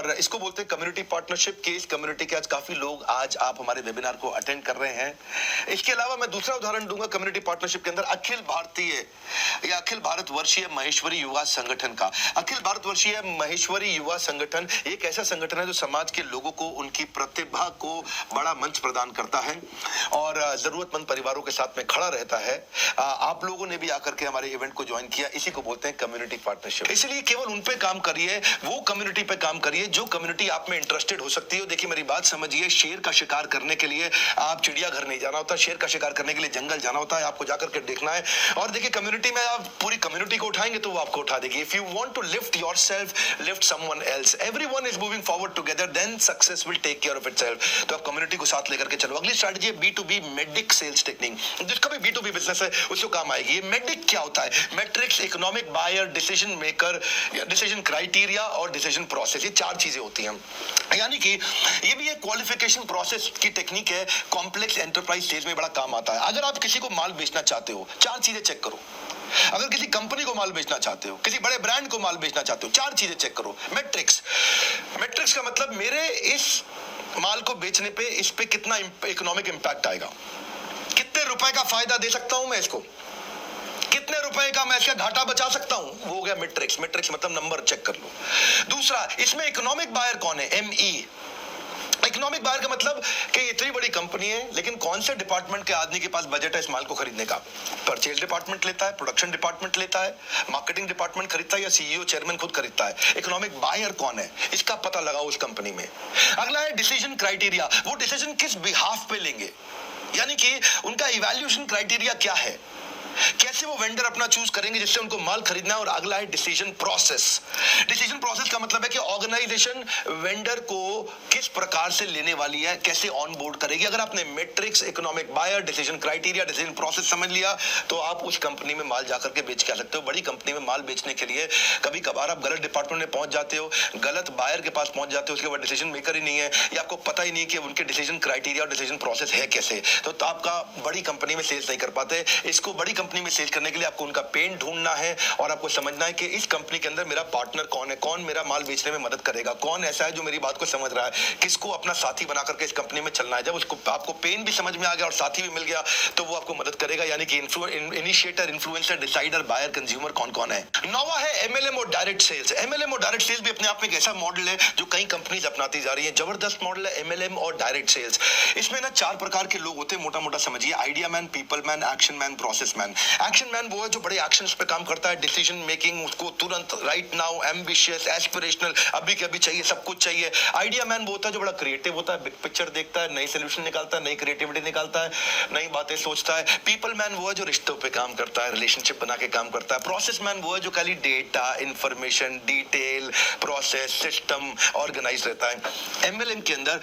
और इसको बोलते हैं कम्युनिटी पार्टनरशिप के। इस कम्युनिटी के आज काफी लोग आज आप हमारे वेबिनार को अटेंड कर रहे हैं। इसके अलावा मैं दूसरा उदाहरण दूंगा कम्युनिटी पार्टनरशिप के अंदर अखिल भारतीय या अखिल भारतवर्षीय महेश्वरी युवा संगठन का। अखिल भारतवर्षीय महेश्वरी युवा संगठन एक ऐसा संगठन है जो समाज के लोगों को उनकी प्रतिभा को बड़ा मंच प्रदान करता है और जरूरतमंद परिवारों के साथ में खड़ा रहता है। आप लोगों ने भी आकर के हमारे इवेंट को ज्वाइन किया, इसी को बोलते हैं कम्युनिटी पार्टनरशिप। इसलिए केवल उन पे काम करिए, वो कम्युनिटी पे काम करिए जो कम्युनिटी आप में इंटरेस्टेड हो सकती है। देखिए मेरी बात समझिए, शेर का शिकार करने के लिए आप चिड़ियाघर नहीं जाना होता, शेर का शिकार करने के लिए जंगल जाना होता है, आपको जाकर के देखना है। और देखिए कम्युनिटी में आप पूरी कम्युनिटी को उठाएंगे तो वो आपको उठा देगी। If you want to lift yourself, lift someone else, everyone is moving forward together, then success will take care of itself. तो आप कम्युनिटी को साथ लेकर के चलो। अगली स्ट्रेटजी है B2B मेडिक सेल्स टेक्निक। जिसका भी B2B बिजनेस है उसको काम आएगी। ये मेडिक क्या होता है? Matrix, economic buyer, decision maker, decision criteria और डिसीजन प्रोसेस, ये चार चीजें होती हैं। यानी कि ये भी एक क्वालिफिकेशन प्रोसेस की टेक्निक है, कॉम्प्लेक्स एंटरप्राइज सेल्स में बड़ा काम आता है। अगर आप किसी को माल बेचना चाहते हो, चार चीजें चेक करो। अगर किसी कंपनी को माल बेचना चाहते हो, किसी बड़े ब्रांड को माल बेचना चाहते हो, चार चीजें चेक करो। मैट्रिक्स, मैट्रिक्स का मतलब मेरे इस माल को बेचने पे इस पे कितना इकोनॉमिक इंपैक्ट आएगा, कितने रुपए का फायदा दे सकता हूं मैं इसको, कितने रुपए का मैं इसका घाटा बचा सकता हूं, वो हो गया मैट्रिक्स। मैट्रिक्स मतलब नंबर चेक कर लो। दूसरा, इसमें इकोनॉमिक बायर कौन है? ME। इकोनॉमिक बायर का मतलब कि इतनी बड़ी कंपनी है लेकिन कौन से डिपार्टमेंट के आदमी के पास बजट है इस माल को खरीदने का? परचेज डिपार्टमेंट लेता है, प्रोडक्शन डिपार्टमेंट लेता है, मार्केटिंग डिपार्टमेंट खरीदता है या CEO चेयरमैन खुद खरीदता है? इकोनॉमिक बायर कौन है, इसका पता लगाओ उस कंपनी में। अगला है डिसीजन क्राइटेरिया, वो डिसीजन किस बिहाफ पे लेंगे, यानी कि उनका इवैल्यूएशन क्राइटेरिया क्या है, कैसे वो वेंडर अपना चूज करेंगे जिससे उनको माल खरीदना है। और अगला है डिसीजन प्रोसेस। डिसीजन प्रोसेस का मतलब है कि ऑर्गेनाइजेशन वेंडर को किस प्रकार से लेने वाली है, कैसे ऑन बोर्ड करेगी। अगर आपने matrix, economic buyer, decision criteria, decision process समझ लिया तो आप उस कंपनी में माल जाकर के बेच के आ सकते हो। बड़ी कंपनी में माल बेचने के लिए कभी कभार आप गलत डिपार्टमेंट में पहुंच जाते हो, गलत बायर के पास पहुंच जाते हो, उसके बाद डिसीजन मेकर ही नहीं है या आपको पता ही नहीं कि उनके डिसीजन क्राइटेरिया और डिसीजन प्रोसेस है कैसे, तो आपका बड़ी कंपनी में सेल्स नहीं कर पाते। इसको बड़ी कंपनी में सेल करने के लिए आपको उनका पेन ढूंढना है और आपको समझना है कि इस कंपनी के अंदर मेरा पार्टनर कौन है, कौन मेरा माल बेचने में मदद करेगा, कौन ऐसा है जो मेरी बात को समझ रहा है, किसको अपना साथी बना करके इस कंपनी में चलना है। जब उसको आपको पेन भी समझ में आ गया और साथी भी मिल गया तो वो आपको मदद करेगा। यानी कि initiator, influencer, decider, buyer, consumer कौन कौन है। नौवां है MLM और डायरेक्ट सेल्स। MLM और डायरेक्ट सेल्स भी अपने आप में एक ऐसा मॉडल है जो कई कंपनीज अपनाती जा रही है। जबरदस्त मॉडल है MLM और डायरेक्ट सेल्स। इसमें ना चार प्रकार के लोग होते हैं, मोटा मोटा समझिए। Idea man, people man, action man, process man. Action man वो है जो बड़े एक्शंस पे काम करता है, डिसीजन मेकिंग, उसको तुरंत, राइट नाउ, एम्बिशियस, एस्पिरेशनल, अभी के अभी चाहिए, सब कुछ चाहिए। आइडिया मैन वो होता है जो बड़ा क्रिएटिव होता है, बिग पिक्चर देखता है, नई सोल्यूशन निकालता है, नई क्रिएटिविटी निकालता है, नई बातें सोचता है। पीपल मैन वो है जो रिश्तों पे काम करता है, रिलेशनशिप बना के काम करता है। प्रोसेस मैन वो है जो खाली data, information, detail, process, system, organise रहता है। MLM के अंदर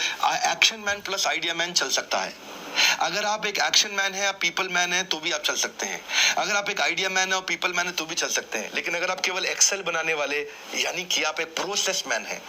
action man plus idea man चल सकता है। अगर आप एक एक्शन मैन है या पीपल मैन है तो भी आप चल सकते हैं। अगर आप एक आइडिया मैन है और पीपल मैन है तो भी चल सकते हैं। लेकिन अगर आप केवल एक्सेल बनाने वाले, यानी कि आप एक प्रोसेस मैन है,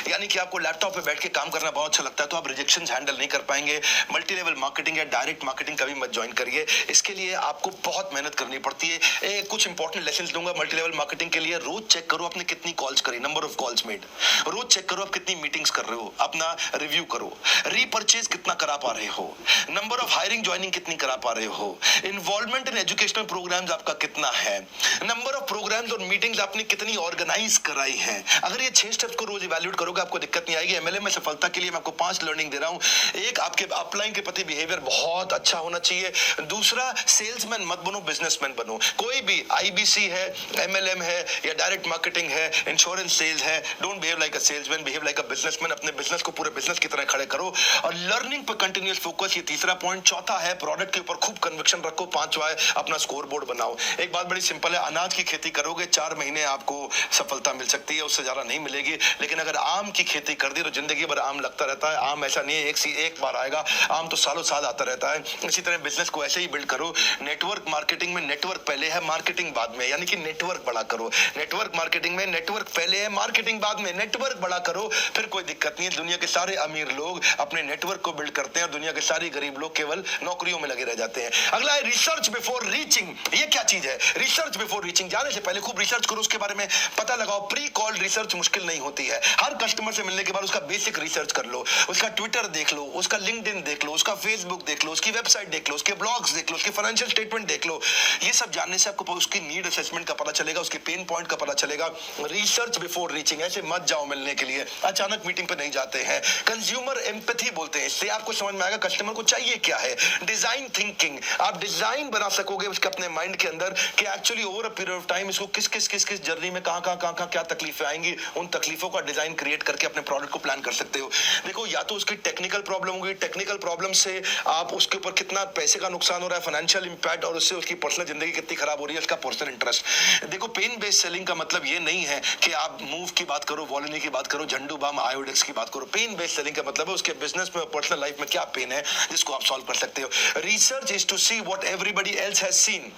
यानी कि आपको लैपटॉप पे बैठ के काम करना बहुत अच्छा लगता है, तो आप रिजेक्शन हैंडल नहीं कर पाएंगे। मल्टी लेवल मार्केटिंग या डायरेक्ट मार्केटिंग कभी मत ज्वाइन करिए। इसके लिए आपको बहुत मेहनत करनी पड़ती है। कुछ इंपॉर्टेंट लेसन दूंगा मल्टी लेवल मार्केटिंग के लिए। रोज चेक करो आपने कितनी कॉल्स करी, नंबर ऑफ कॉल्स मेड। रोज चेक करो आप कितनी मीटिंग्स कर रहे हो, अपना रिव्यू करो। रीपर्चेज कितना करा पा रहे हो, नंबर ऑफ हायरिंग ज्वाइनिंग कितनी करा पा रहे हो, इन्वॉल्वमेंट इन एजुकेशनल प्रोग्राम्स आपका कितना है, नंबर ऑफ प्रोग्राम्स और मीटिंग्स आपने कितनी ऑर्गेनाइज कराई है। अगर ये 6 स्टेप्स को रोज इवैल्यूएट करोगे आपको दिक्कत नहीं आएगी। MLM में सफलता के लिए मैं आपको 5 लर्निंग दे रहा हूं। एक, आपके अपलाइन के प्रति बिहेवियर बहुत अच्छा होना चाहिए। दूसरा, सेल्समैन मत बनो, बिजनेसमैन बनो। कोई भी IBC है, MLM है या डायरेक्ट मार्केटिंग है, इंश्योरेंस सेल्स है, don't behave like a salesman, behave like a businessman. अपने बिजनेस को पूरे बिजनेस की तरह खड़े करो और लर्निंग पर कंटिन्यूअस फोकस, ये तीसरा पॉइंट। चौथा है प्रोडक्ट के ऊपर खूब कन्विक्शन रखो। पांचवा है अपना स्कोर बोर्ड बनाओ। एक बात बड़ी सिंपल है, अनाज की खेती करोगे 4 महीने आपको सफलता मिल सकती है, उससे ज्यादा नहीं मिलेगी। लेकिन अगर आम की खेती कर दी तो जिंदगी भर आम लगता रहता है। आम ऐसा नहीं है एक बार आएगा, आम तो सालों साल आता रहता है। इसी तरह बिजनेस को ऐसे ही बिल्ड करो। नेटवर्क मार्केटिंग में नेटवर्क पहले है, मार्केटिंग बाद में, यानी कि नेटवर्क बड़ा करो। नेटवर्क मार्केटिंग में नेटवर्क पहले है, मार्केटिंग बाद में, नेटवर्क बड़ा करो, फिर कोई दिक्कत नहीं है। दुनिया के सारे अमीर लोग अपने नेटवर्क को बिल्ड करते हैं और दुनिया के सारी गरीब लोग केवल नौकरियों में लगे रह जाते हैं। अगला है रिसर्च बिफोर रीचिंग। ये क्या चीज है? Research before reaching. जाने से पहले खूब रिसर्च करो, उसके बारे में पता लगाओ। प्री कॉल्ड रिसर्च मुश्किल नहीं होती है। हर कस्टमर से मिलने के बाद उसका बेसिक रिसर्च कर लो, उसका ट्विटर देख लो, उसका लिंक्डइन देख लो, उसका फेसबुक देख लो, उसकी वेबसाइट देख लो, उसके ब्लॉग्स देख लो, उसके फाइनेंशियल स्टेटमेंट देख लो। ये सब जानने से आपको उसकी नीड असेसमेंट का पता चलेगा, उसके पेन पॉइंट का पता चलेगा। Research before reaching. ऐसे मत जाओ मिलने के लिए, अचानक मीटिंग पे नहीं जाते हैं। कंज्यूमर एम्पैथी बोलते हैं, इससे आपको समझ में आएगा कस्टमर को चाहिए क्या है। डिजाइन थिंकिंग, आप डिजाइन बना सकोगे उसके अपने माइंड के अंदर कि actually over a period of time इसको किस किस जर्नी में कहां क्या तकलीफें आएंगी, उन तकलीफों का डिजाइन क्रिएट करके अपने प्रोडक्ट को प्लान कर सकते हो। देखो, या तो उसकी टेक्निकल प्रॉब्लम होगी, टेक्निकल प्रॉब्लम से आप उसके ऊपर कितना पैसे का नुकसान हो रहा है, फाइनेंशियल इंपैक्ट, और उससे उसकी पर्सनल जिंदगी कितनी खराब हो रही है, उसका पर्सनल इंटरेस्ट। देखो, पेन बेस्ड सेलिंग का मतलब ये नहीं है कि आप मूव की बात करो, वॉलिनी की बात करो, झंडू बाम, आयोडेक्स की बात करो। पेन बेस्ड सेलिंग का मतलब है उसके बिजनेस में, पर्सनल लाइफ में क्या पेन है जिसको आप सॉल्व कर सकते हो। Research is to see what everybody else has seen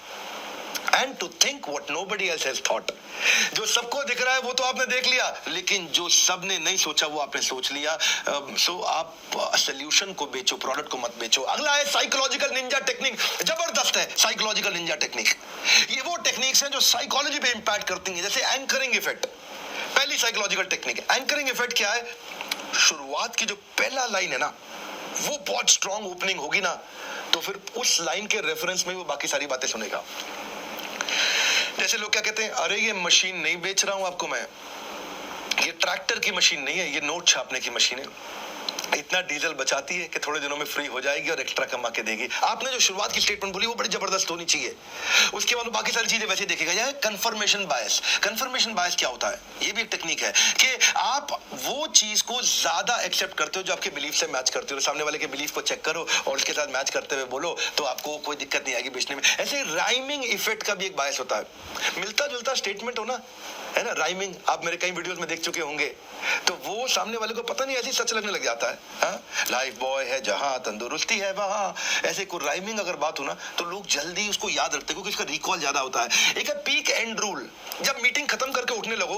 and to think what nobody else has thought। जो सबको दिख रहा है वो तो आपने देख लिया, लेकिन जो सबने नहीं सोचा वो आपने सोच लिया। सो आप सोल्यूशन को बेचो, प्रोडक्ट को मत बेचो। अगला है साइकोलॉजिकल निंजा टेक्निक। जबरदस्त है साइकोलॉजिकल निंजा टेक्निक। ये वो टेक्निक्स हैं जो साइकोलॉजी पे इंपैक्ट करती हैं, जैसे एंकरिंग इफेक्ट। पहली साइकोलॉजिकल टेक्निक एंकरिंग इफेक्ट क्या है? शुरुआत की जो पहला लाइन है ना, वो बहुत स्ट्रॉन्ग ओपनिंग होगी ना, तो फिर उस लाइन के रेफरेंस में वो बाकी सारी बातें सुनेगा। जैसे लोग क्या कहते हैं, अरे ये मशीन नहीं बेच रहा हूं आपको मैं, ये ट्रैक्टर की मशीन नहीं है, ये नोट छापने की मशीन है, इतना डीजल बचाती है कि थोड़े दिनों में फ्री हो जाएगी और एक्स्ट्रा कमा के देगी। आपने जो शुरुआत की स्टेटमेंट बोली वो बड़ी जबरदस्त होनी चाहिए, उसके बाद बाकी सारी चीजें वैसे देखेगा। यह कंफर्मेशन बायस। कंफर्मेशन बायस क्या होता है? ये भी एक टेक्निक है कि आप वो चीज को ज्यादा एक्सेप्ट करते हो जो आपके बिलीफ से मैच करते हो। सामने वाले के बिलीफ को चेक करो और उसके साथ मैच करते हुए बोलो, तो आपको कोई दिक्कत नहीं आएगी बेचने में। ऐसे राइमिंग इफेक्ट का भी एक बायस होता है। मिलता जुलता स्टेटमेंट हो ना, है ना, राइमिंग, आप मेरे कई वीडियोस में देख चुके होंगे, तो वो सामने वाले को पता नहीं ऐसी सच लगने लग जाता है। लाइफ बॉय है जहां, तंदुरुस्ती है वहां, ऐसे कोई राइमिंग अगर बात हो ना तो लोग जल्दी उसको याद रखते हैं क्योंकि उसका रिकॉल ज्यादा होता है। एक है पीक एंड रूल। जब मीटिंग खत्म करके उठने लगो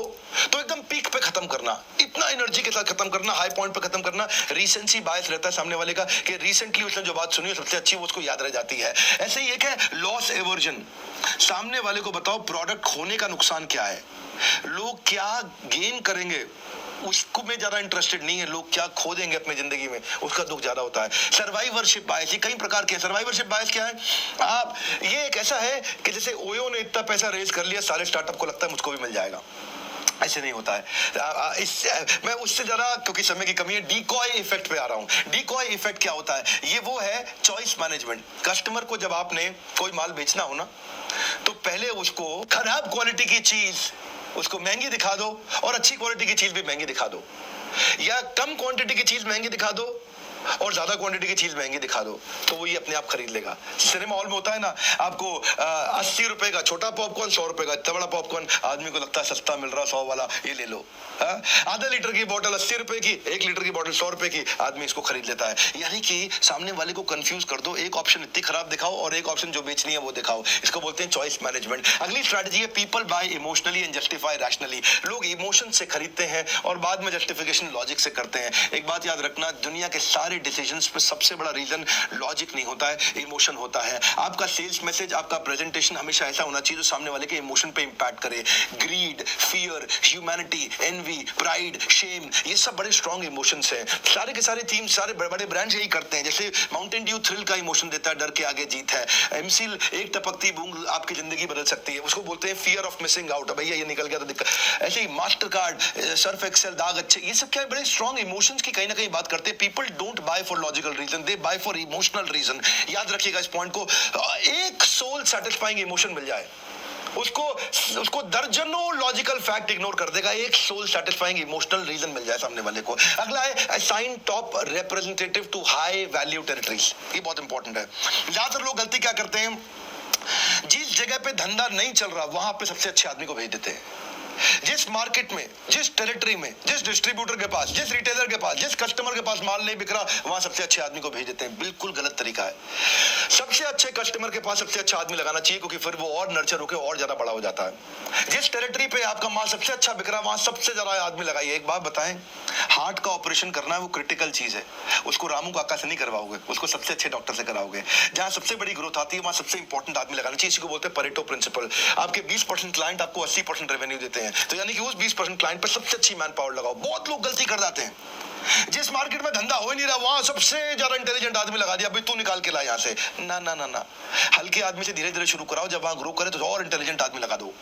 तो एकदम पीक पे खत्म करना, इतना एनर्जी के साथ खत्म करना, हाई पॉइंट पे खत्म करना। रीसेंसी बायस रहता है सामने वाले का कि रिसेंटली उसने जो बात सुनी है सबसे अच्छी, वो उसको याद रह जाती है। ऐसे ही एक है लॉस एवर्जन। सामने वाले को बताओ प्रोडक्ट खोने का नुकसान क्या है, लोग क्या गेन करेंगे उसको में ज्यादा इंटरेस्टेड नहीं है, लोग क्या खो देंगे अपनी जिंदगी में उसका दुख ज्यादा होता है। सर्वाइवरशिप बायस, ये कई प्रकार के। सर्वाइवरशिप बायस क्या है? आप, ये एक ऐसा है कि जैसे ओयो ने इतना पैसा रेज कर लिया, सारे स्टार्टअप को लगता है मुझको भी मिल जाएगा। ऐसे नहीं होता है। मैं उससे जरा, क्योंकि समय की कमी है, डीकॉय इफेक्ट पे आ रहा हूं। डीकॉय इफेक्ट क्या होता है? ये वो है चॉइस मैनेजमेंट। कस्टमर को जब आपने कोई माल बेचना हो ना, तो पहले उसको खराब क्वालिटी की चीज उसको महंगी दिखा दो और अच्छी क्वालिटी की चीज भी महंगी दिखा दो, या कम क्वांटिटी की चीज महंगी दिखा दो और ज्यादा क्वांटिटी की चीज महंगी दिखा दो, तो वो ये अपने आप खरीद लेगा। सिनेमा हॉल में होता है ना, आपको 80 रुपए का छोटा पॉपकॉर्न, 100 रुपए का इतना बड़ा पॉपकॉर्न, आदमी को लगता है सस्ता मिल रहा, 100 वाला ये ले लो। आधा लीटर की बोतल 80 रुपए की, 1 लीटर की बोतल 100 रुपए की, आदमी इसको खरीद लेता है। यानी कि सामने वाले को कंफ्यूज कर दो, एक ऑप्शन इतनी खराब दिखाओ और एक ऑप्शन जो बेचनी है वो दिखाओ। इसको बोलते हैं चॉइस मैनेजमेंट। अगली स्ट्रैटेजी है people buy emotionally and justify rationally. लोग इमोशन से खरीदते हैं और बाद में जस्टिफिकेशन लॉजिक से करते हैं। एक बात याद रखना, दुनिया के सारे डिसीजंस पे सबसे बड़ा रीजन लॉजिक नहीं होता है, इमोशन होता है। आपका सेल्स मैसेज, आपका प्रेजेंटेशन हमेशा ऐसा होना चाहिए जो सामने वाले के इमोशन पे इंपैक्ट करे। Greed, fear, humanity, envy, pride, shame, ये सब बड़े स्ट्रॉन्ग इमोशंस हैं। सारे के सारे थीम, सारे बड़े बड़े ब्रांड्स यही करते हैं। जैसे माउंटेन ड्यू थ्रिल का इमोशन देता है, डर के आगे जीत है। एमसील, एक टपकती बूंद आपकी जिंदगी बदल सकती है, उसको बोलते हैं फियर ऑफ मिसिंग आउट। भैया ये निकल गया तो दिक्कत। ऐसे ही मास्टर कार्ड, सर्फ एक्सेल, दाग अच्छे, ये सब क्या है, बड़े स्ट्रॉन्ग इमोशंस की कहीं ना कहीं बात करते हैं। People don't buy for logical reason, they buy for emotional reason. याद रखिएगा इस पॉइंट को। एक सोल सेटिस्फाइंग इमोशन मिल जाए, उसको दर्जनों लॉजिकल फैक्ट इग्नोर कर देगा, एक सोल सेटिस्फाइंग इमोशनल रीजन मिल जाए सामने वाले को। अगला है assign top representative to high value territories. ये बहुत इंपॉर्टेंट है। ज्यादातर लोग गलती क्या करते हैं, जिस जगह पे धंधा नहीं चल रहा वहां पे सबसे अच्छे आदमी को भेज देते हैं। जिस मार्केट में, जिस टेरिटरी में, जिस डिस्ट्रीब्यूटर के पास, जिस रिटेलर के पास, जिस कस्टमर के पास माल नहीं बिक रहा, वहां सबसे अच्छे आदमी को भेज देते हैं। बिल्कुल गलत तरीका है। सबसे अच्छे कस्टमर के पास सबसे अच्छा आदमी लगाना चाहिए, क्योंकि फिर वो और नर्चर होकर और ज्यादा बड़ा हो जाता है। जिस टेरिटरी पे आपका माल सबसे अच्छा बिक रहा है वहां सबसे ज्यादा आदमी लगाइए। एक बात बताएं, हार्ट का ऑपरेशन करना है वो क्रिटिकल चीज है, उसको रामू काका से नहीं करवाओगे, उसको सबसे अच्छे डॉक्टर से कराओगे। जहां सबसे बड़ी ग्रोथ आती है वहां सबसे इंपॉर्टेंट आदमी लगाना चाहिए। इसी को बोलते हैं परेटो प्रिंसिपल। आपके 20% क्लाइंट आपको 80% रेवेन्यू देते हैं, तो यानी कि उस 20% क्लाइंट पर सबसे अच्छी मैन पावर लगाओ। बहुत लोग गलती कर जाते हैं, जिस मार्केट में धंधा हो ही नहीं रहा वहां सबसे ज्यादा इंटेलिजेंट आदमी लगा दिया, भाई तू निकाल के ला यहां से। ना ना ना ना, हल्के आदमी से धीरे धीरे शुरू कराओ, जब वहां ग्रो करे तो और इंटेलिजेंट आदमी लगा दो।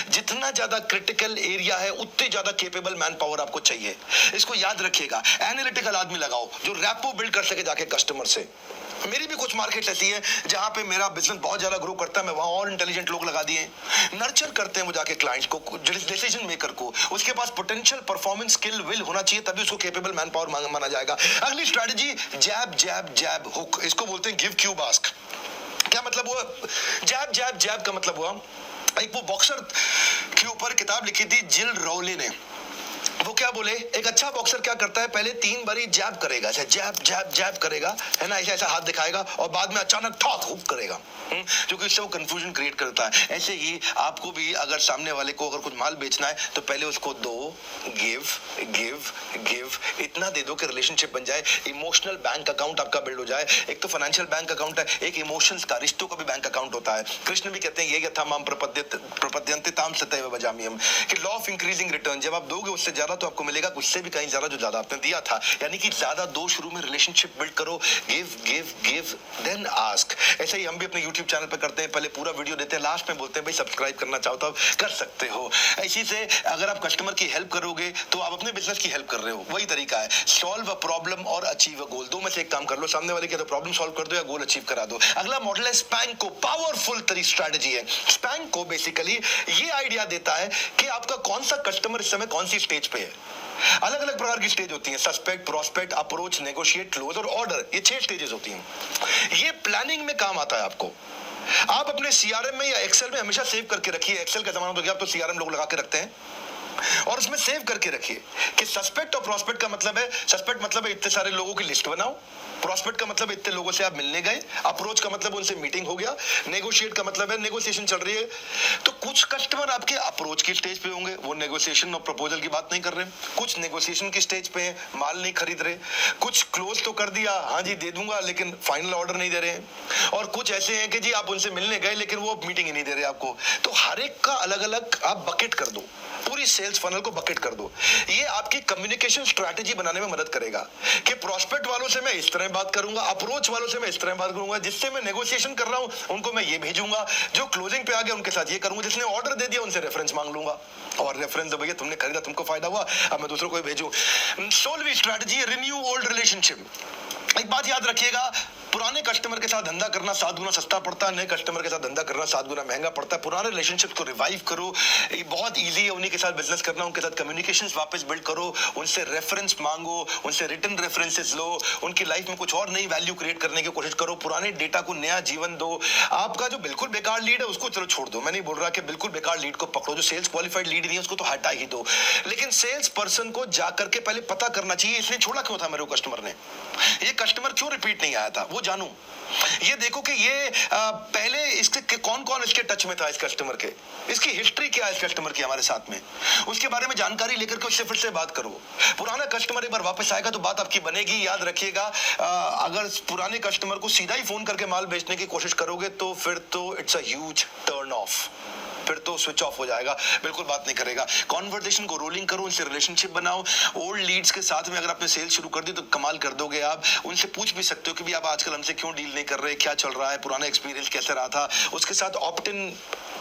जितना ज्यादा क्रिटिकल एरिया है उतने ज्यादा केपेबल मैन पावर आपको चाहिए, इसको याद रखिएगा। एनालिटिकल आदमी लगाओ जो रैपो बिल्ड कर सके जाके कस्टमर से। मेरी भी कुछ मार्केट ऐसी है जहां पे मेरा बिजनेस बहुत ज्यादा ग्रो करता है, मैं वहां और इंटेलिजेंट लोग लगा दिए, नर्चर करते हैं वो जाके क्लाइंट्स को, डिसीजन मेकर को। उसके पास पोटेंशियल परफॉर्मेंस स्किल विल होना चाहिए, तभी उसको केपेबल मैन पावर माना जाएगा। अगली स्ट्रेटजी जैब जैब जैब हुक, इसको बोलते हैं गिव क्यूब आस्क। क्या मतलब हुआ जैब जैब जैब का? मतलब हुआ एक वो बॉक्सर के ऊपर किताब लिखी थी जिल रॉले ने। वो क्या बोले, एक अच्छा बॉक्सर क्या करता है, पहले 3 बारी जैब करेगा, ऐसे जैब जैब जैब करेगा, है ना, ऐसा ऐसा हाथ दिखाएगा और बाद में अचानक ठॉक हुक करेगा, क्योंकि इससे वो कंफ्यूजन क्रिएट करता है। ऐसे ही आपको भी अगर सामने वाले को अगर कुछ माल बेचना है तो पहले उसको दो, गिव गिव गिव, इतना दे दो कि रिलेशनशिप बन जाए, इमोशनल बैंक अकाउंट आपका बिल्ड हो जाए। एक तो फाइनेंशियल बैंक अकाउंट है, एक इमोशंस का, रिश्तों का भी बैंक अकाउंट होता है। कृष्ण भी कहते हैं ये यथामाम प्रपद्यन्ते ताम सतैव भजाम्यहम्, कि लॉ ऑफ इंक्रीजिंग रिटर्न, जब आप दोगे उससे ज्यादा तो आपको मिलेगा, उससे भी कहीं ज्यादा जो ज्यादा आपने दिया था। यानी कि ज्यादा दो, शुरू में रिलेशनशिप बिल्ड करो, give give give then ask. ऐसे ही हम भी अपने YouTube चैनल पे करते हैं, पहले पूरा वीडियो देते हैं, लास्ट में बोलते हैं भाई सब्सक्राइब करना चाहो तो आप कर सकते हो। इसी से अगर आप कस्टमर की हेल्प करोगे तो आप अपने बिजनेस की हेल्प कर रहे हो, वही तरीका है। सॉल्व अ प्रॉब्लम और अचीव अ गोल, दो में से एक काम कर लो। सामने वाले की तो प्रॉब्लम सॉल्व कर दो या गोल अचीव करा दो। अगला मॉडल है स्पैंको, पावरफुल स्ट्रेटजी है। स्पैंको बेसिकली ये आइडिया देता है कि आपका कौन सा कस्टमर इस समय कौन सी स्टेज पे है। अलग अलग प्रकार की स्टेज होती हैं, suspect, prospect, approach, negotiate, close और ऑर्डर, ये 6 स्टेजेस होती हैं। ये प्लानिंग में काम आता है आपको। आप अपने सीआरएम में या एक्सेल में हमेशा सेव करके रखिए, एक्सेल का जमाना तो गया, आप तो सीआरएम लोग लगा के रखते हैं, और उसमें सेव करके रखिए कि सस्पेक्ट और प्रोस्पेक्ट का मतलब है, सस्पेक्ट मतलब है इतने सारे लोगों की लिस्ट बनाओ, प्रोस्पेक्ट का मतलब इतने लोगों से आप मिलने गए, अप्रोच का मतलब उनसे मीटिंग हो गया, नेगोशिएट का मतलब है नेगोशिएशन चल रही है। तो कुछ कस्टमर आपके अप्रोच की स्टेज पे होंगे, वो नेगोशिएशन और प्रपोजल की बात नहीं कर रहे, कुछ नेगोशिएशन की स्टेज पे हैं, माल नहीं खरीद रहे, कुछ क्लोज तो कर दिया, हाँ जी दे दूंगा, लेकिन फाइनल ऑर्डर नहीं दे रहे हैं, और कुछ ऐसे हैं कि जी आप उनसे मिलने गए लेकिन वो मीटिंग ही नहीं दे रहे आपको। तो हर एक का अलग अलग आप बकेट कर दो, पूरी सेल्स फनल को बकेट कर दो। ये आपकी कम्युनिकेशन स्ट्रैटेजी बनाने में मदद करेगा कि प्रोस्पेक्ट वालों से मैं इस तरह बात करूंगा, अप्रोच वालों से मैं इस तरह बात करूंगा, जिससे मैं नेगोशिएशन कर रहा हूं उनको मैं ये भेजूंगा, जो क्लोजिंग पे आ गया उनके साथ ये करूंगा, जिसने ऑर्डर दे दिया उनसे रेफरेंस मांग लूंगा, और रेफरेंस दो भैया तुमने खरीदा, तुमको फायदा हुआ, अब मैं दूसरों को भेजूं। 16वीं स्ट्रैटेजी है रिन्यू ओल्ड रिलेशनशिप। एक बात याद रखिएगा, पुराने कस्टमर के साथ धंधा करना 7 गुना सस्ता पड़ता है, नए कस्टमर के साथ धंधा करना 7 गुना महंगा पड़ता है। पुराने रिलेशनशिप को रिवाइव करो, ये बहुत इजी है उन्हीं के साथ बिजनेस करना, उनके साथ कम्युनिकेशंस वापस बिल्ड करो, उनसे रेफरेंस मांगो, उनसे रिटर्न रेफरेंसेस लो, उनकी लाइफ में कुछ और नई वैल्यू क्रिएट करने की कोशिश करो, पुराने डेटा को नया जीवन दो। आपका जो बिल्कुल बेकार लीड है उसको चलो छोड़ दो, मैं नहीं बोल रहा कि बिल्कुल बेकार लीड को पकड़ो, जो सेल्स क्वालिफाइड लीड नहीं है उसको तो हटा ही दो, लेकिन सेल्स पर्सन को जाकर के पहले पता करना चाहिए इसने छोड़ा क्यों था मेरे कस्टमर ने, ये कस्टमर क्यों रिपीट नहीं आया था, वो जानू। ये देखो कि ये पहले इसके कौन कौन इसके टच में था, इस कस्टमर के, इसकी हिस्ट्री क्या है इस कस्टमर की हमारे साथ में, उसके बारे में जानकारी लेकर के उससे फिर से बात करो। पुराना कस्टमर एक बार वापस आएगा तो बात आपकी बनेगी। याद रखिएगा, अगर पुराने कस्टमर को सीधा ही फोन करके माल बेचने की कोशिश करोगे तो फिर तो it's a huge turn off, फिर तो स्विच ऑफ हो जाएगा, बिल्कुल बात नहीं करेगा। कॉन्वर्सेशन को रोलिंग करो, उनसे रिलेशनशिप बनाओ। ओल्ड लीड्स के साथ में अगर आपने सेल्स शुरू कर दी तो कमाल कर दोगे आप। उनसे पूछ भी सकते हो कि भी आप आजकल हमसे क्यों डील नहीं कर रहे, क्या चल रहा है, पुराना एक्सपीरियंस कैसे रहा था। उसके साथ ऑप्ट इन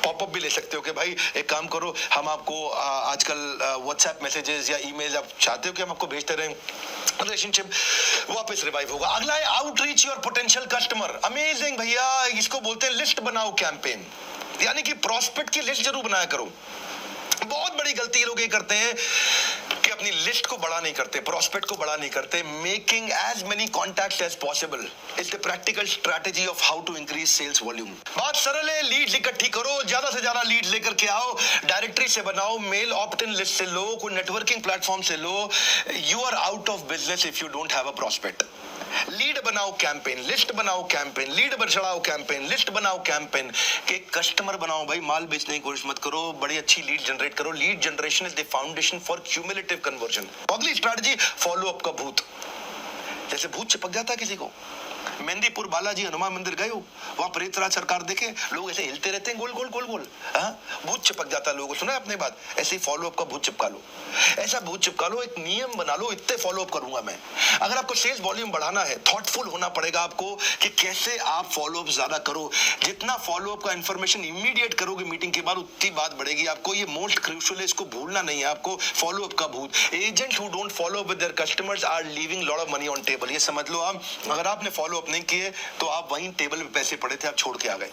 पॉपअप भी ले सकते हो कि भाई एक काम करो, हम आपको आजकल व्हाट्सएप मैसेजेस या ईमेल आप चाहते हो कि हम आपको भेजते रहें, रिलेशनशिप वापस रिवाइव होगा। अगला है outreach your potential customer. Amazing भैया, इसको बोलते हैं लिस्ट बनाओ कैंपेन, यानी कि प्रोस्पेक्ट की लिस्ट जरूर बनाया करो। बहुत बड़ी गलती ये लोग ये करते हैं कि अपनी लिस्ट को बड़ा नहीं करते, प्रोस्पेक्ट को बड़ा नहीं करते। Making as many contacts as possible is the practical strategy of how to increase sales volume. बात सरल है, लीड्स इकट्ठी करो, ज्यादा से ज्यादा लीड्स लेकर के आओ, डायरेक्टरी से बनाओ, मेल ऑप्ट इन लिस्ट से लो, कोई नेटवर्किंग प्लेटफॉर्म से लो। You are out of business if you don't have a prospect. Lead बनाओ कैंपेन, लिस्ट बनाओ कैंपेन, लीड बढ़ाओ कैंपेन, लिस्ट बनाओ कैंपेन के कस्टमर बनाओ भाई। माल बेचने की कोशिश मत करो, बड़ी अच्छी लीड जनरेट करो। Lead generation is the foundation for cumulative conversion. अगली स्ट्रैटेजी फॉलो अप का भूत। जैसे भूत चिपक जाता है किसी को, मेहंदीपुर बालाजी हनुमान मंदिर गए हो, वहां प्रेतराज सरकार देखे, लोग ऐसे हिलते रहते हैं गोल गोल गोल गोल, भूत चिपक जाता है। लोगों को सुना है अपनी बात, ऐसे ही फॉलो अप का भूत चिपका लो, ऐसा भूत चिपका लो, एक नियम बना लो, इतने फॉलो अप करूंगा मैं। अगर आपको सेल्स वॉल्यूम बढ़ाना है, थॉटफुल होना पड़ेगा आपको कि कैसे आप फॉलो अप ज्यादा करो। जितना फॉलो अप का इंफॉर्मेशन इमीडिएट करोगे मीटिंग के बाद, उतनी बात बढ़ेगी आपको। ये मोस्ट क्रूशियल है, इसको भूलना नहीं है आपको। फॉलो अप का भूत। Agent who don't follow up with their customers are leaving lot of money on table. ये समझ लो आप, अगर आपने फॉलो अप नहीं किए तो आप वहीं टेबल पे पैसे पड़े थे, आप छोड़ के आ गए।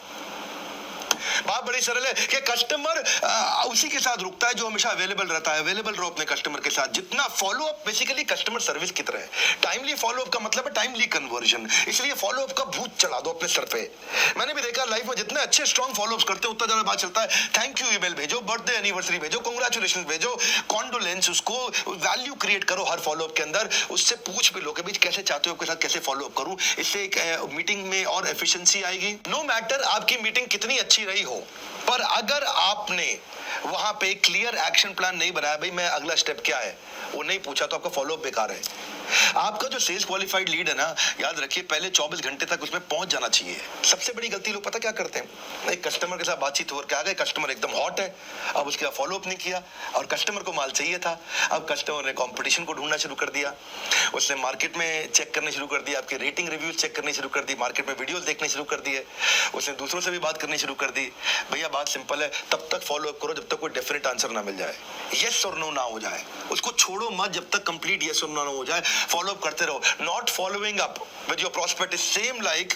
बात बड़ी सरल है कि कस्टमर उसी के साथ रुकता है जो हमेशा अवेलेबल रहता है। अवेलेबल रहो अपने कस्टमर के साथ। जितना follow up basically customer service की तरह है। टाइमली फॉलो अप का मतलब है टाइमली कन्वर्जन। इसलिए फॉलो अप का भूत चढ़ा दो अपने सर पे। मैंने भी देखा लाइफ में जितने अच्छे स्ट्रॉन्ग फॉलो अप्स करते हैं उतना ज्यादा बात चलता है। थैंक यू ईमेल भेजो, बर्थडे एनिवर्सरी भेजो, कांग्रेचुलेशन भेजो, कॉन्डोलेंस, उसको वैल्यू क्रिएट करो हर फॉलो अप के अंदर। उससे पूछ भी लो कि भाई कैसे चाहते हो आपके साथ कैसे फॉलो अप करूं। इससे एक मीटिंग में और एफिशिएंसी आएगी। नो मैटर आपकी मीटिंग कितनी अच्छी रही हो, पर अगर आपने वहां पे क्लियर एक्शन प्लान नहीं बनाया, भाई मैं अगला स्टेप क्या है वो नहीं पूछा, तो आपका फॉलो अप बेकार है। आपका जो सेल्स क्वालिफाइड लीड है ना, याद रखिए पहले 24 घंटे तक उसमें पहुंच जाना चाहिए। सबसे बड़ी गलती लोग पता क्या करते हैं, एक कस्टमर के साथ बातचीत होकर आ गए, कस्टमर एकदम हॉट है, अब उसके बाद फॉलो अप नहीं किया और कस्टमर को माल चाहिए था। अब कस्टमर ने कंपटीशन को ढूंढना शुरू कर दिया, उसने मार्केट में चेक करने शुरू कर दिया, आपके रेटिंग रिव्यूज चेक करने शुरू कर दी, मार्केट में वीडियोस देखने शुरू कर दिए, उसने दूसरों से भी बात करनी शुरू कर दी। भैया बात सिंपल है, तब तक फॉलो अप करो जब तक कोई डेफिनेट आंसर ना मिल जाए, यस और नो ना हो जाए। उसको छोड़ो मत जब तक कंप्लीट यस और नो ना हो जाए। फॉलो अप करते रहो। Not following up with your prospect is same like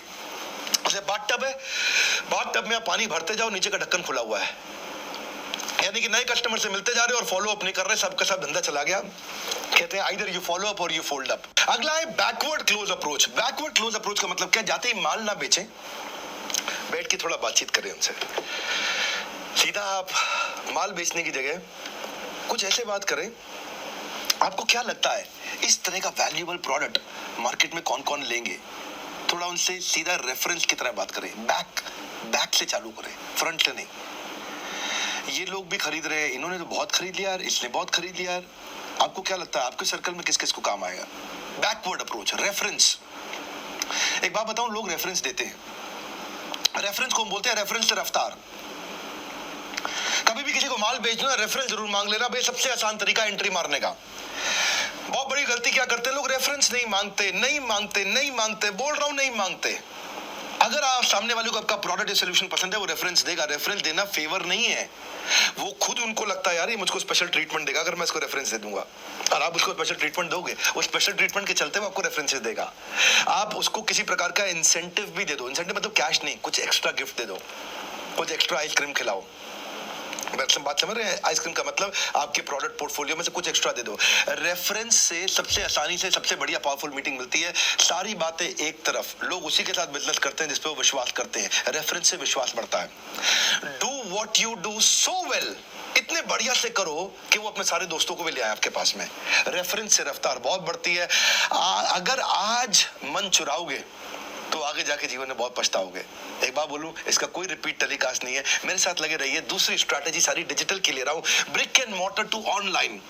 bathtub है, बाथटब में आप पानी भरते जाओ, नीचे का ढक्कन खुला हुआ है, यानी कि नए कस्टमर से मिलते जा रहे हो और फॉलो अप नहीं कर रहे, सबका सब धंधा चला गया। कहते हैं आइदर यू फॉलो अप और यू फोल्ड अप। अगला है backward close approach. Backward close approach का मतलब क्या, जाते ही माल ना बेचें, बैठ के थोड़ा बातचीत करें उनसे। सीधा आप माल बेचने की जगह कुछ ऐसे बात करें, आपको क्या लगता है इस तरह का वैल्यूएबल प्रोडक्ट मार्केट में कौन कौन लेंगे। थोड़ा उनसे सीधा रेफरेंस की तरह बात करें, बैक से चालू करें, फ्रंट से नहीं। ये लोग भी खरीद रहे हैं, इन्होंने तो बहुत खरीद लिया यार, इसने बहुत खरीद लिया यार, आपको क्या लगता है आपके सर्कल में किस किस को काम आएगा। Backward approach, reference. एक बात बताऊं, लोग रेफरेंस देते हैं, रेफरेंस को हम बोलते हैं रेफरेंस से रफ्तार। कभी भी किसी को माल बेचना, रेफरेंस जरूर मांग लेना, भाई सबसे आसान तरीका एंट्री मारने का। बहुत बड़ी गलती क्या करते हैं लोग, रेफरेंस नहीं मांगते, बोल रहा हूं नहीं मांगते। अगर आप सामने वाले को आपका प्रोडक्ट या सॉल्यूशन पसंद है, वो रेफरेंस देगा। रेफरेंस देना फेवर नहीं है, वो खुद उनको लगता है यार ये मुझको स्पेशल ट्रीटमेंट देगा अगर मैं इसको रेफरेंस दे दूंगा, और आप उसको स्पेशल ट्रीटमेंट दोगे, वो स्पेशल ट्रीटमेंट के चलते वो आपको रेफरेंसेस देगा। आप उसको किसी प्रकार का इंसेंटिव भी दे दो, इंसेंटिव मतलब कैश नहीं, कुछ एक्स्ट्रा गिफ्ट दे दो, कुछ एक्स्ट्रा आइसक्रीम खिलाओ। बात समझ रहे हैं, आइसक्रीम का मतलब आपके प्रोडक्ट पोर्टफोलियो में से कुछ एक्स्ट्रा दे दो। रेफरेंस से सबसे आसानी से सबसे बढ़िया पावरफुल मीटिंग मिलती है। सारी बातें एक तरफ, लोग उसी के साथ बिजनेस करते हैं जिस पे वो विश्वास करते हैं। रेफरेंस से विश्वास बढ़ता है। Do what you do so well, इतने बढ़िया से करो कि वो अपने सारे दोस्तों को भी ले आए आपके पास में। रेफरेंस से रफ्तार बहुत बढ़ती है। अगर आज मन चुराओगे तो आगे जाके जीवन में बहुत पछताओगे। एक बात बोलूं, इसका कोई रिपीट टेलीकास्ट नहीं है, मेरे साथ लगे रहिए। दूसरी स्ट्रैटेजी सारी डिजिटल की ले रहा हूं, brick and mortar to online.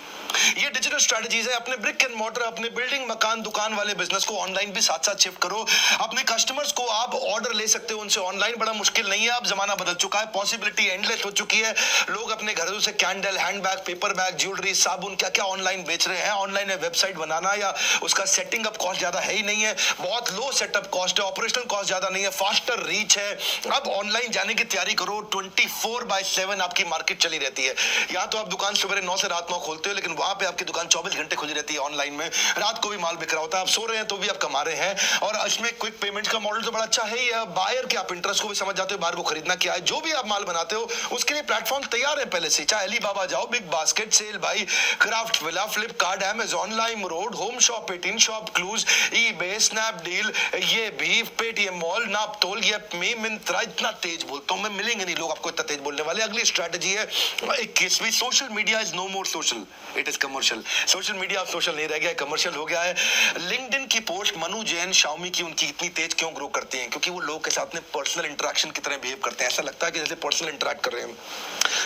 ये डिजिटल स्ट्रैटेजीज है। अपने ब्रिक एंड मॉर्टर, अपने बिल्डिंग मकान दुकान वाले बिजनेस को ऑनलाइन भी साथ साथ शिफ्ट करो। अपने कस्टमर्स को आप ऑर्डर ले सकते हो उनसे ऑनलाइन, बड़ा मुश्किल नहीं है। अब जमाना बदल चुका है, पॉसिबिलिटी एंडलेस हो चुकी है। लोग अपने घरों से candle, handbag, paper bag, jewellery, साबुन, क्या क्या ऑनलाइन बेच रहे हैं। ऑनलाइन में वेबसाइट बनाना या उसका सेटिंग अप कॉस्ट ज्यादा है ही नहीं है, बहुत लो सेटअप कॉस्ट है, ऑपरेशनल कॉस्ट ज्यादा नहीं है, फास्टर रीच है। अब ऑनलाइन जाने की तैयारी करो। 24/7 आपकी मार्केट चली रहती है। या तो आप दुकान सुबह 9 से रात 9 खोलते हो, लेकिन वहां पे आपकी दुकान 24 घंटे खुली रहती है ऑनलाइन में। रात को भी माल बिक रहा होता है, आप सो रहे हैं तो भी आप कमा रहे हैं। और इसमें क्विक पेमेंट का मॉडल तो बड़ा अच्छा है ही। बायर के आप इंटरेस्ट को भी समझ जाते हो, बाहर को खरीदना क्या है। जो भी आप माल बनाते हो उसके लिए प्लेटफॉर्म तैयार है पहले से, चाहे अलीबाबा जाओ, बिग बास्केट, सेल भाई, craft villa, Flipkart, Amazon, lime road, home shop, Paytm shop, clues, eBay, Snapdeal, ये भी पेटीएम मॉल, नापतोल, ये मिंत्रा। इतना तेज बोलता हूं मैं, मिलेंगे नहीं लोग आपको इतना तेज बोलने वाले। अगली स्ट्रैटेजी है 21वीं, social media is no more social, it is is commercial. Social media अब सोशल नहीं रह गया, कमर्शियल हो गया है। लिंक्डइन की पोस्ट मनु जैन शाओमी की उनकी इतनी तेज क्यों ग्रो करती हैं? क्योंकि वो लोग के साथ में पर्सनल इंटरेक्शन की तरह बिहेव करते हैं। ऐसा लगता है कि जैसे पर्सनल इंटरेक्ट कर रहे हैं।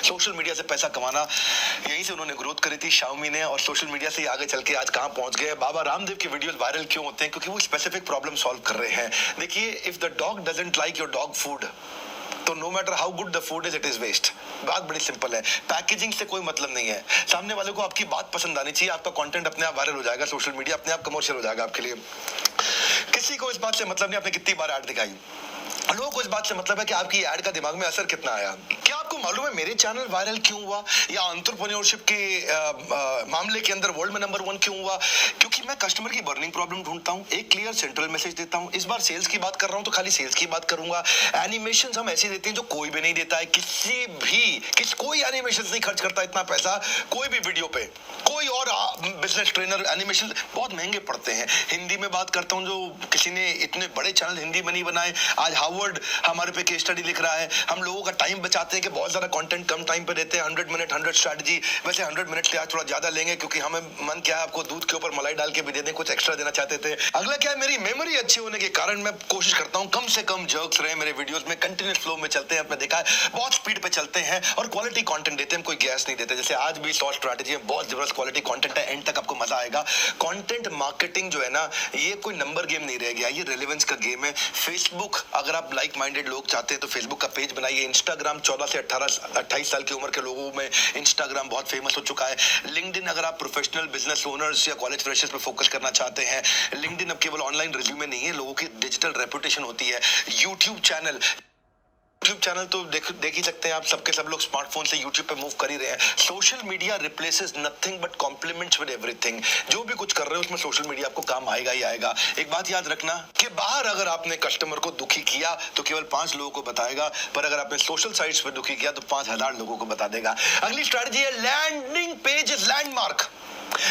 सोशल मीडिया से पैसा कमाना, यहीं से उन्होंने ग्रोथ करी थी शाओमी ने, और सोशल मीडिया से आगे चल के आज कहां पहुंच गए। बाबा रामदेव की वीडियोस वायरल क्यों होते हैं? क्योंकि वो स्पेसिफिक प्रॉब्लम सॉल्व कर रहे हैं। देखिए, if the dog doesn't like your dog food, तो no matter how good the food is, it is waste. बात बड़ी सिंपल है। पैकेजिंग से कोई मतलब नहीं है। सामने वाले को आपकी बात पसंद आनी चाहिए, आपका कंटेंट अपने आप वायरल हो जाएगा, सोशल मीडिया अपने आप कमर्शियल हो जाएगा आपके लिए। किसी को इस बात से मतलब नहीं आपने कितनी बार ऐड दिखाई, लोगों को इस बात से मतलब है कि आपकी ऐड का दिमाग में असर कितना आया। क्या आपको मालूम है मेरे चैनल वायरल क्यों हुआ, या एंटरप्रेन्योरशिप के मामले के अंदर वर्ल्ड में नंबर 1 क्यों हुआ? क्योंकि मैं कस्टमर की बर्निंग प्रॉब्लम ढूंढता हूं, एक क्लियर सेंट्रल मैसेज देता हूं। इस बार सेल्स की बात कर रहा हूं तो खाली सेल्स की बात करूंगा। एनिमेशंस हम ऐसे देते हैं जो कोई भी नहीं देता है। कोई एनिमेशन नहीं खर्च करता इतना पैसा कोई भी वीडियो पे। कोई और बिजनेस ट्रेनर एनिमेशन बहुत महंगे पड़ते हैं। हिंदी में बात करता हूं, जो किसी ने इतने बड़े चैनल हिंदी में नहीं बनाए। आज हार्वर्ड हमारे पे केस स्टडी लिख रहा है। हम लोगों का टाइम बचाते हैं कि बहुत ज्यादा कंटेंट कम टाइम पे देते हैं। 100 मिनट 100 स्ट्रैटेजी। वैसे 100 मिनट से आज थोड़ा ज्यादा लेंगे, क्योंकि हमें मन क्या है, आपको दूध के ऊपर मलाई डाल के भी दे दें, कुछ एक्स्ट्रा देना चाहते थे। अगला क्या है, मेरी मेमोरी अच्छी होने के कारण मैं कोशिश करता हूँ कम से कम जर्क्स रहे मेरे वीडियोस में, कंटिन्यूस फ्लो में चलते हैं। आपने देखा है बहुत स्पीड पे चलते हैं और क्वालिटी कंटेंट देते हैं, कोई गैस नहीं देते। जैसे आज भी 100 स्ट्रैटेजी है, बहुत जबरदस्त क्वालिटी कंटेंट है, एंड तक आपको मजा आएगा। कंटेंट मार्केटिंग जो है ना, ये कोई नंबर गेम नहीं रह गया, ये रेलेवेंस का गेम है। फेसबुक, अगर आप लाइक माइंडेड लोग चाहते हैं तो फेसबुक का पेज बनाइए। इंस्टाग्राम 14 से 28 साल की उम्र के लोगों में इंस्टाग्राम बहुत फेमस हो चुका है। लिंक्डइन, अगर आप प्रोफेशनल बिजनेस ओनर्स या कॉलेज फ्रेशर्स पे फोकस करना चाहते हैं, लिंक्डइन अब केवल ऑनलाइन रिज्यूमे नहीं है, लोगों की डिजिटल रेपुटेशन होती है। यूट्यूब चैनल तो देख ही सकते हैं आप, सबके सब लोग स्मार्टफोन से यूट्यूब पे मूव कर ही रहे हैं। Social media replaces nothing but complements with everything. जो भी कुछ कर रहे हो उसमें सोशल मीडिया आपको काम आएगा ही आएगा। एक बात याद रखना कि बाहर अगर आपने कस्टमर को दुखी किया तो केवल 5 लोगों को बताएगा, पर अगर आपने सोशल साइट्स पे दुखी किया तो 5000 लोगों को बता देगा। अगली स्ट्रैटेजी है landing page is landmark.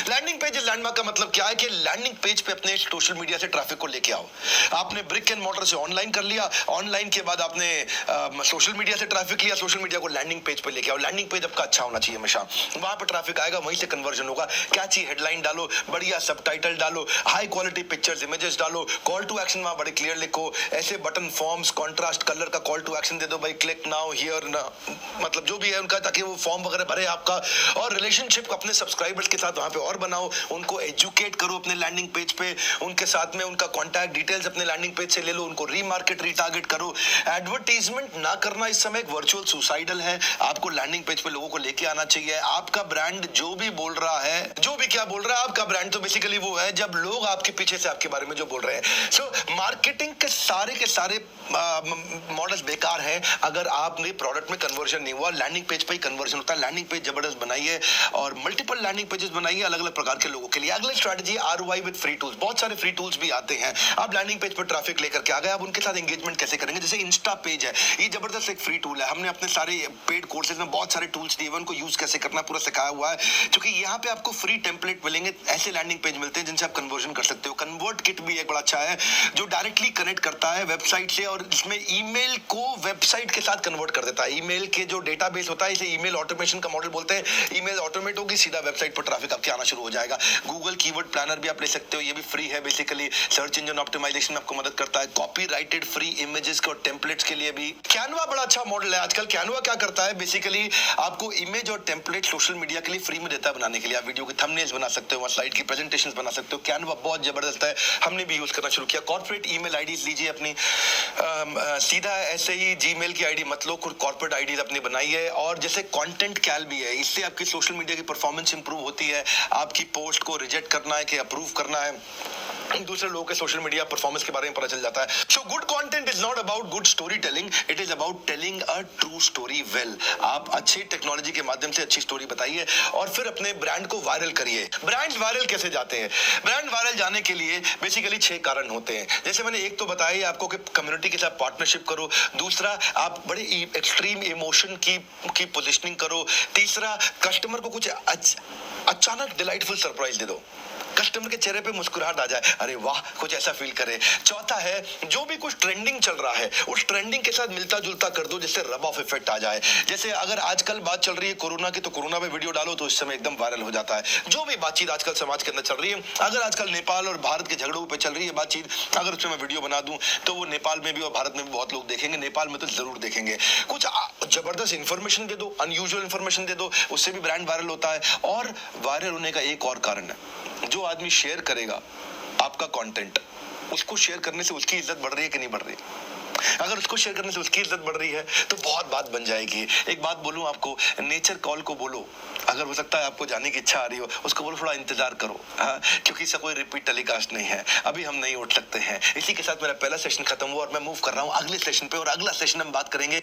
Landing page landmark का मतलब क्या है कि लैंडिंग पेज पे अपने सोशल मीडिया से ट्रैफिक को लेके आओ। आपने ब्रिक एंड मॉर्टर से ऑनलाइन कर लिया, ऑनलाइन के बाद आपने सोशल मीडिया से ट्रैफिक लिया, सोशल मीडिया को लैंडिंग पेज पे लेके आओ। लैंडिंग पेज आपका अच्छा होना चाहिए हमेशा, वहां पर ट्रैफिक आएगा, वहीं से कन्वर्जन होगा। कैची हेडलाइन डालो, बढ़िया सबटाइटल डालो, हाई क्वालिटी पिक्चर्स इमेजेस डालो, कॉल टू एक्शन वहां बड़े क्लियर लिखो, ऐसे बटन फॉर्म्स कॉन्ट्रास्ट कलर का कॉल टू एक्शन दे दो भाई, क्लिक नाउ हियर ना, मतलब जो भी है उनका, ताकि वो फॉर्म वगैरह भरे आपका। और रिलेशनशिप अपने सब्सक्राइबर्स के साथ वहां पे और बनाओ, उनको एजुकेट करो अपने लैंडिंग पेज पे, उनके साथ में उनका कॉन्टैक्ट डिटेल्स अपने लैंडिंग पेज से ले लो, उनको रीमार्केट रीटारगेट करो। एडवर्टाइजमेंट ना करना इस समय एक वर्चुअल सुसाइडल है। आपको लैंडिंग पेज पे लोगों को लेके आना चाहिए। आपका ब्रांड जो भी बोल रहा है, जो भी क्या बोल रहा है, आपका ब्रांड तो बेसिकली वो है जब लोग आपके पीछे से आपके बारे में जो बोल रहे हैं। सो मार्केटिंग के सारे मॉडल्स बेकार है अगर आपने प्रोडक्ट में कन्वर्जन नहीं हुआ। लैंडिंग पेज पे ही कन्वर्जन होता है। लैंडिंग पेज जबरदस्त बनाइए और मल्टीपल लैंडिंग पेजेस बनाइए अलग अलग प्रकार के लोगों के लिए। अगली strategy ROI with free tools. बहुत सारे फ्री टूल्स भी आते हैं। आप लैंडिंग पेज पर ट्रैफिक लेकर के आ गए, आप उनके साथ एंगेजमेंट कैसे करेंगे? जैसे इंस्टा पेज है, ये जबरदस्त एक फ्री टूल है। हमने अपने सारे पेड कोर्सेज में बहुत सारे टूल्स दिए हुए, उनको यूज कैसे करना पूरा सिखाया हुआ है, क्योंकि यहाँ पे आपको फ्री टेम्पलेट मिलेंगे, ऐसे लैंडिंग पेज मिलते हैं जिनसे आप कन्वर्जन कर सकते हो। कन्वर्ट किट भी एक बड़ा अच्छा है जो डायरेक्टली कनेक्ट करता है वेबसाइट से और इसमें ईमेल को वेबसाइट के साथ कन्वर्ट कर देता है। ईमेल के जो डेटाबेस होता है, इसे ईमेल ऑटोमेशन का मॉडल बोलते हैं। ईमेल ऑटोमेट होगी, सीधा वेबसाइट पर ट्रैफिक आपके आना शुरू हो जाएगा। गूगल कीवर्ड प्लानर भी आप ले सकते हो, ये भी फ्री है। बेसिकली सर्च इंजन ऑप्टिमाइजेशन में आपको मदद करता है। कॉपीराइटेड फ्री इमेजेस के और टेम्पलेट्स के लिए भी कैनवा बड़ा अच्छा मॉडल है आजकल। कैनवा क्या करता है, बेसिकली आपको इमेज और टेम्पलेट सोशल मीडिया के लिए फ्री में देता है बनाने के लिए। आप वीडियो के थंबनेल्स बना सकते हो, स्लाइड की प्रेजेंटेशंस बना सकते हो। कैनवा बहुत जबरदस्त है, हमने भी यूज करना शुरू किया। कॉर्पोरेट ईमेल आईडीज लीजिए अपनी, सीधा ऐसे ही जीमेल की आईडी मत लो, कॉर्पोरेट आईडीज अपनी बनाइए। और जैसे कंटेंट कैल भी है, इससे आपकी सोशल मीडिया की परफॉर्मेंस इंप्रूव होती है। आपकी पोस्ट को रिजेक्ट करना है कि अप्रूव करना है, दूसरे लोगों के सोशल मीडिया परफॉर्मेंस के बारे में पता चल जाता है। So good content is not about good story telling, it is about telling a true story well. आप अच्छी टेक्नोलॉजी के माध्यम से अच्छी स्टोरी बताइए और फिर अपने ब्रांड को वायरल करिए। ब्रांड वायरल कैसे जाते हैं? ब्रांड वायरल जाने के लिए बेसिकली 6 कारण होते हैं। जैसे मैंने एक तो बताया आपको कि कम्युनिटी के साथ पार्टनरशिप करो, दूसरा आप बड़े एक्सट्रीम इमोशन की पोजिशनिंग करो, तीसरा कस्टमर को कुछ अचानक डिलाइटफुल सरप्राइज दे दो। कस्टमर के चेहरे पे मुस्कुराहट आ जाए, अरे वाह, कुछ ऐसा फील करे। चौथा है, जो भी कुछ ट्रेंडिंग चल रहा है उस ट्रेंडिंग के साथ मिलता जुलता कर दो, जिससे रब ऑफ इफेक्ट आ जाए। जैसे अगर आजकल बात चल रही है कोरोना की, तो कोरोना पे वीडियो डालो तो इस समय एकदम वायरल हो जाता है। जो भी बातचीत आजकल समाज के अंदर चल रही है, अगर आजकल नेपाल और भारत के झगड़ों पे चल रही है बातचीत, अगर उसमें मैं वीडियो बना दूं तो वो नेपाल में भी और भारत में भी बहुत लोग देखेंगे, नेपाल में तो जरूर देखेंगे। कुछ जबरदस्त इंफॉर्मेशन दे दो, अनयूजुअल इंफॉर्मेशन दे दो, उससे भी ब्रांड वायरल होता है। और वायरल होने का एक और कारण है, जो आदमी शेयर करेगा आपका कंटेंट, उसको शेयर करने से उसकी इज्जत बढ़ रही है कि नहीं बढ़ रही? अगर उसको शेयर करने से उसकी इज्जत बढ़ रही है तो बहुत बात बन जाएगी। एक बात बोलूं आपको, नेचर कॉल को बोलो, अगर हो सकता है आपको जाने की इच्छा आ रही हो, उसको बोलो थोड़ा इंतजार करो, हाँ, क्योंकि इसका कोई रिपीट टेलीकास्ट नहीं है, अभी हम नहीं उठ सकते हैं। इसी के साथ मेरा पहला सेशन खत्म हुआ और मैं मूव कर रहा हूँ अगले सेशन पे, और अगला सेशन हम बात करेंगे